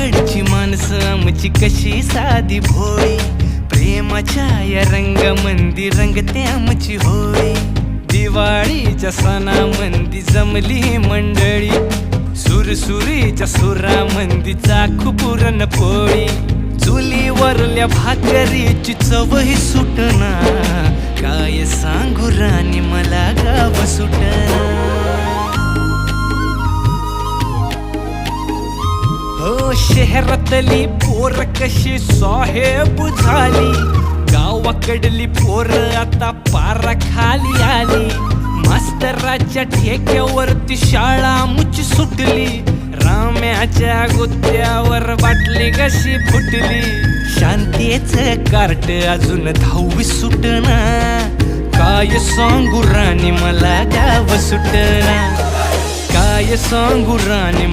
इकडची माणसं आमची कशी साधी भोळी, प्रेमाच्या या रंगामंदी रंगते आमची होळी. दिवाळीच्या सणामंदी जमली मंडळी, सुरसुरीच्या सुरामंदी चाखू पुरणपोळी. चुलीवरल्या भाकरीची चवही सुटना, काय सांगू राणी मला गाव सुटना. हो शहरातली पोर कशी साहेब झाली, गावाकडली पोर आता पारा खाली आली. मास्तराच्या ठेक्यावरती शाळा मुची सुटली, राम्याच्या गुत्त्यावर बाटली कशी फुटली. शांतीचं कार्ट अजून 10वी सुटना, काय सांगू राणी मला गाव सुटना. काय सांगू राणी